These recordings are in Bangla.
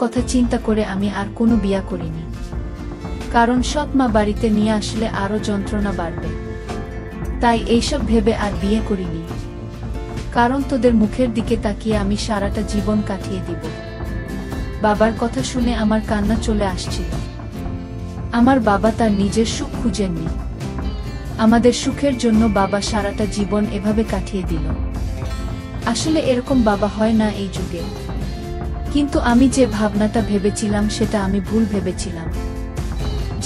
কথা চিন্তা করে আমি আর কোনো বিয়া করিনি, কারণ সৎ মা বাড়িতে নিয়ে আসলে আরো যন্ত্রণা বাড়বে। তাই এইসব ভেবে আর বিয়ে করিনি, কারণ তোদের মুখের দিকে তাকিয়ে আমি সারাটা জীবন কাটিয়ে দিব। বাবার কথা শুনে আমার কান্না চলে আসছিল। আমার বাবা তার নিজের সুখ খুঁজেননি, আমাদের সুখের জন্য বাবা সারাটা জীবন এভাবে কাটিয়ে দিল। আসলে এরকম বাবা হয় না এই যুগে, কিন্তু আমি যে ভাবনাটা ভেবেছিলাম সেটা আমি ভুল ভেবেছিলাম।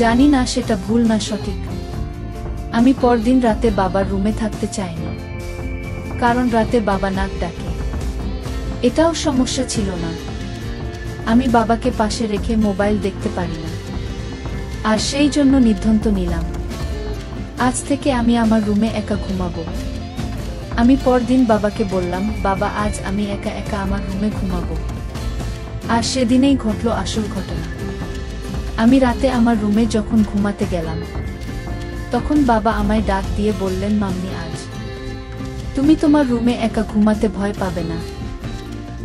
জানি না সেটা ভুল না সঠিক। আমি পরদিন রাতে বাবার রুমে থাকতে চাইনি, কারণ রাতে বাবা নাক ডাকে। এটাও সমস্যা ছিল না, আমি বাবাকে পাশে রেখে মোবাইল দেখতে পারি না, আর সেই জন্য সিদ্ধান্ত নিলাম আজ থেকে আমি আমার রুমে একা ঘুমাবো। আমি পরদিন বাবাকে বললাম, বাবা আজ আমি একা একা আমার রুমে ঘুমাবো। আর সেদিনেই ঘটলো আসল ঘটনা। আমি রাতে আমার রুমে যখন ঘুমাতে গেলাম, তখন বাবা আমায় ডাক দিয়ে বললেন, মাম্মি আজ তুমি তোমার রুমে একা ঘুমাতে ভয় পাবে না?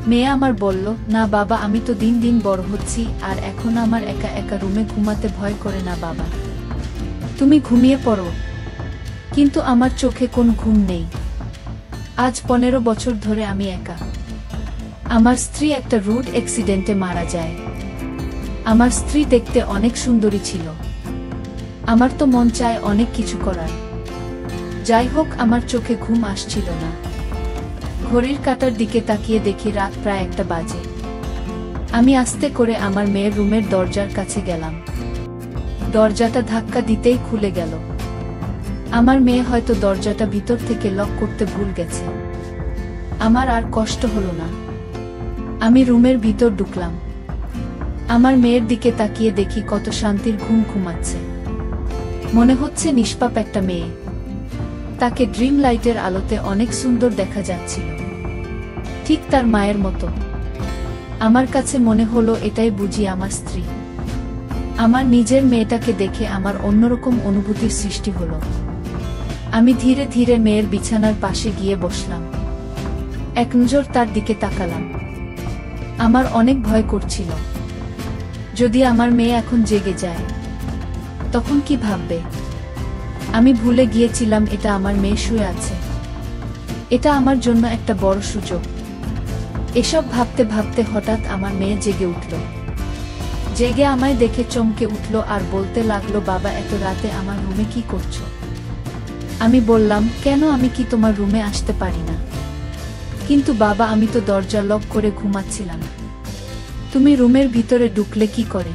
মেয়ে আমার বলল, না বাবা, আমি তো দিন দিন বড় হচ্ছি, আর এখন আমার একা একা রুমে ঘুমাতে ভয় করে না বাবা, তুমি ঘুমিয়ে পড়ো। কিন্তু আমার চোখে কোনো ঘুম নেই। আজ 15 বছর ধরে আমি একা। আমার স্ত্রী একটা রোড অ্যাক্সিডেন্টে মারা যায়। আমার স্ত্রী দেখতে অনেক সুন্দরী ছিল। আমার তো মন চায় অনেক কিছু করার। যাই হোক, আমার চোখে ঘুম আসছিল না। ঘড়ির কাঁটার দিকে তাকিয়ে দেখি রাত প্রায় 1টা বাজে। আমি আস্তে করে আমার মেয়ের রুমের দরজার কাছে গেলাম। দরজাটা ধাক্কা দিতেই খুলে গেল। আমার মেয়ে হয়তো দরজাটা ভিতর থেকে লক করতে ভুল গেছে। আমার আর কষ্ট হলো না। আমি রুমের ভিতর ঢুকলাম। আমার মেয়ের দিকে তাকিয়ে দেখি কত শান্তির ঘুম ঘুমাচ্ছে। মনে হচ্ছে নিষ্পাপ একটা মেয়ে। তাকে ড্রিম লাইটের আলোতে অনেক সুন্দর দেখা যাচ্ছিল, ঠিক তার মায়ের মতো। আমার কাছে মনে হলো এটাই বুঝি আমার স্ত্রী। আমার নিজের মেয়েটাকে দেখে আমার অন্যরকম অনুভূতির সৃষ্টি হলো। আমি ধীরে ধীরে মেয়ের বিছানার পাশে গিয়ে বসলাম। এক নজর তার দিকে তাকালাম। আমার অনেক ভয় করছিল, যদি আমার মেয়ে এখন জেগে যায় তখন কি ভাববে। আমি ভুলে গিয়েছিলাম এটা আমার মেয়ে শুয়ে আছে। এটা আমার জন্য একটা বড় সুযোগ। এসব ভাবতে ভাবতে হঠাৎ আমার মেয়ে জেগে উঠল। জেগে আমায় দেখে চমকে উঠল আর বলতে লাগলো, বাবা এত রাতে আমার রুমে কি করছো? আমি বললাম, কেন, আমি কি তোমার রুমে আসতে পারি না? কিন্তু বাবা, আমি তো দরজা লক করে ঘুমাচ্ছিলাম। তুমি রুমের ভিতরে ঢুকলে কি করে?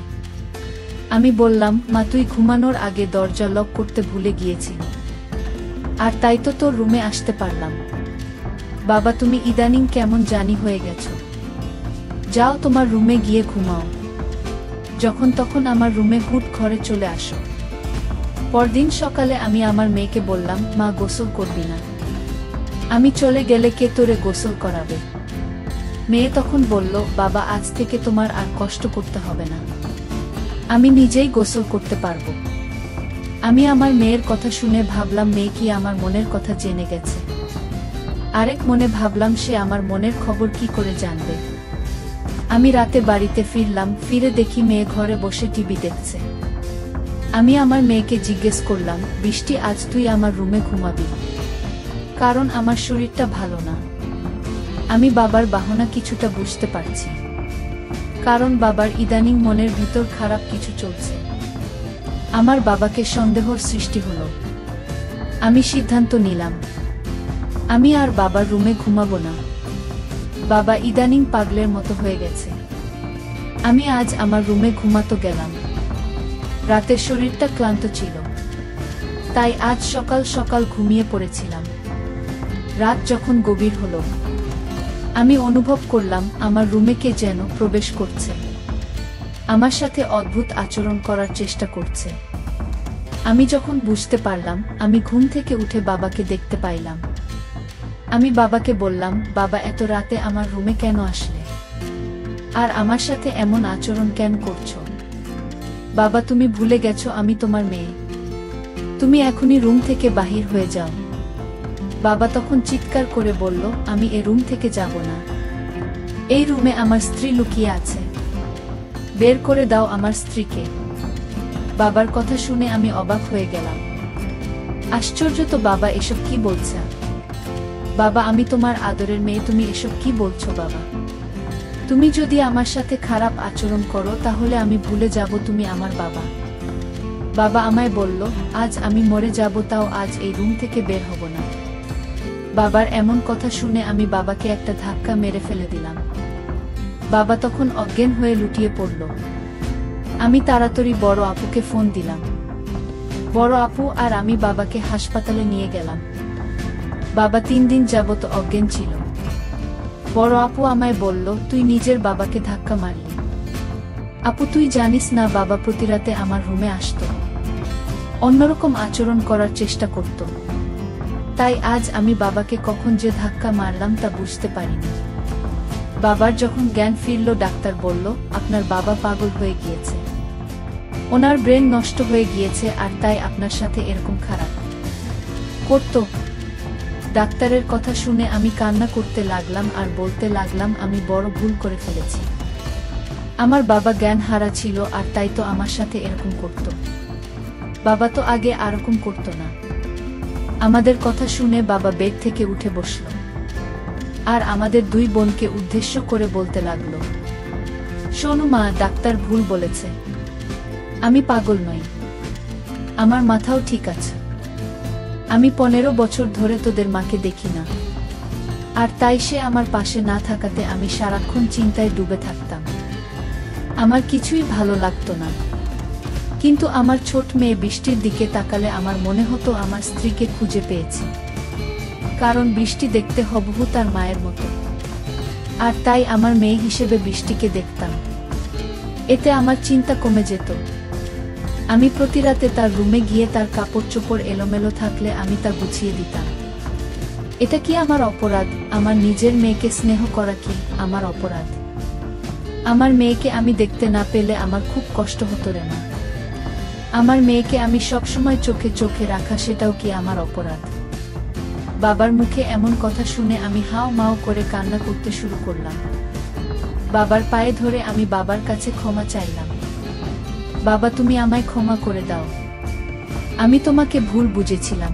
আমি বললাম, মা তুই ঘুমানোর আগে দরজা লক করতে ভুলে গিয়েছিলি, আর তাই তো তোর রুমে আসতে পারলাম। বাবা, তুমি ইদানিং কেমন জানি হয়ে গেছো। যাও তোমার রুমে গিয়ে ঘুমাও। যখন তখন আমার রুমে হুট ঘরে চলে আসো। পরদিন সকালে আমি আমার মেয়েকে বললাম, মা গোসল করবি না? আমি চলে গেলে কে তোরে গোসল করাবে? মেয়ে তখন বলল, বাবা আজ থেকে তোমার আর কষ্ট করতে হবে না, আমি নিজেই গোসল করতে পারবো। আমি আমার মেয়ের কথা শুনে ভাবলাম, মেয়ে কি আমার মনের কথা জেনে গেছে? আরেক মনে ভাবলাম, সে আমার মনের খবর কি করে জানবে? আমি রাতে বাড়িতে ফিরলাম। ফিরে দেখি মেয়ে ঘরে বসে টিভি দেখছে। আমি আমার মেয়েকে জিজ্ঞেস করলাম, বৃষ্টি আজ তুই আমার রুমে ঘুমাবি? কারণ আমার শরীরটা ভালো না। আমি বাবার বাহানা কিছুটা বুঝতে পারছি, কারণ বাবার ইদানিং মনের ভিতর খারাপ কিছু চলছে। আমার বাবাকে সন্দেহর সৃষ্টি হলো। আমি সিদ্ধান্ত নিলাম, আমি আর বাবার রুমে ঘুমাবো না। বাবা ইদানিং পাগলের মতো হয়ে গেছে। আমি আজ আমার রুমে ঘুমাতে গেলাম। রাতের শরীরটা ক্লান্ত ছিল, তাই আজ সকাল সকাল ঘুমিয়ে পড়েছিলাম। রাত যখন গভীর হলো, আমি অনুভব করলাম আমার রুমে কে যেন প্রবেশ করছে। আমার সাথে অদ্ভুত আচরণ করার চেষ্টা করছে। আমি যখন বুঝতে পারলাম, আমি ঘুম থেকে উঠে বাবাকে দেখতে পাইলাম। আমি বাবাকে বললাম, বাবা এত রাতে আমার রুমে কেন আসলে? আর আমার সাথে এমন আচরণ কেন করছো? বাবা, তুমি ভুলে গেছো আমি তোমার মেয়ে। তুমি এখনই রুম থেকে বাহির হয়ে যাও। বাবা তখন চিৎকার করে বলল, আমি এই রুম থেকে যাব না। এই রুমে আমার স্ত্রী লুকিয়ে আছে। বের করে দাও আমার স্ত্রীকে। বাবার কথা শুনে আমি অবাক হয়ে গেলাম। আশ্চর্য তো বাবা, এসব কি বলছে? বাবা, আমি তোমার আদরের মেয়ে, তুমি এসব কি বলছো বাবা? তুমি যদি আমার সাথে খারাপ আচরণ করো তাহলে আমি ভুলে যাব তুমি আমার বাবা। বাবা আমায় বলল, আজ আমি মরে যাব তাও আজ এই রুম থেকে বের হব না। বাবার এমন কথা শুনে আমি বাবাকে একটা ধাক্কা মেরে ফেলে দিলাম। বাবা তখন অজ্ঞান হয়ে লুটিয়ে পড়ল। আমি তাড়াতাড়ি বড় আপুকে ফোন দিলাম। বড় আপু আর আমি বাবাকে হাসপাতালে নিয়ে গেলাম। বাবা 3 দিন যাবত অজ্ঞান ছিল। বড় আপু আমায় বলল, তুই নিজের বাবাকে ধাক্কা মারলি। আপু, তুই জানিস না বাবা প্রতি রাতে আমার রুমে আসতো, অন্যরকম আচরণ করার চেষ্টা করত। তাই আজ আমি বাবাকে কখন যে ধাক্কা মারলাম তা বুঝতে পারিনি। বাবার যখন জ্ঞান ফিরল, ডাক্তার বলল, আপনার বাবা পাগল হয়ে গিয়েছে, ওনার ব্রেন নষ্ট হয়ে গিয়েছে, আর তাই আপনার সাথে এরকম খারাপ করত। ডাক্তারের কথা শুনে আমি কান্না করতে লাগলাম আর বলতে লাগলাম, আমি বড় ভুল করে ফেলেছি। আমার বাবা জ্ঞান হারা ছিল আর তাই তো আমার সাথে এরকম করত। বাবা তো আগে এরকম করত না। আমাদের কথা শুনে বাবা বেড থেকে উঠে বসল আর আমাদের 2 বোনকে উদ্দেশ্য করে বলতে লাগলো, শোনো মা, ডাক্তার ভুল বলেছে, আমি পাগল নই, আমার মাথাও ঠিক আছে। আমি 15 বছর ধরে তোদের মাকে দেখি না, আর তাই সে আমার পাশে না থাকাতে আমি সারাক্ষণ চিন্তায় ডুবে থাকতাম। আমার কিছুই ভালো লাগতো না। কিন্তু আমার ছোট মেয়ে বৃষ্টির দিকে তাকালে আমার মনে হতো আমার স্ত্রীকে খুঁজে পেয়েছি, কারণ বৃষ্টি দেখতে হুবহু তার মায়ের মতো, আর তাই আমার মেয়ে হিসেবে বৃষ্টিকে দেখতাম। এতে আমার চিন্তা কমে যেত। আমি প্রতি রাতে তার রুমে গিয়ে তার কাপড় চোপড় এলোমেলো থাকলে আমি তা গুছিয়ে দিতাম। এটা কি আমার অপরাধ? আমার নিজের মেয়েকে স্নেহ করা কি আমার অপরাধ? আমার মেয়েকে আমি দেখতে না পেলে আমার খুব কষ্ট হতো রে মা। আমার মেয়েকে আমি সবসময় চোখে চোখে রাখা, সেটাও কি আমার অপরাধ? বাবার মুখে এমন কথা শুনে আমি হাও মাও করে কান্না করতে শুরু করলাম। বাবার পায়ে ধরে আমি বাবার কাছে ক্ষমা চাইলাম। বাবা, তুমি আমায় ক্ষমা করে দাও, আমি তোমাকে ভুল বুঝেছিলাম।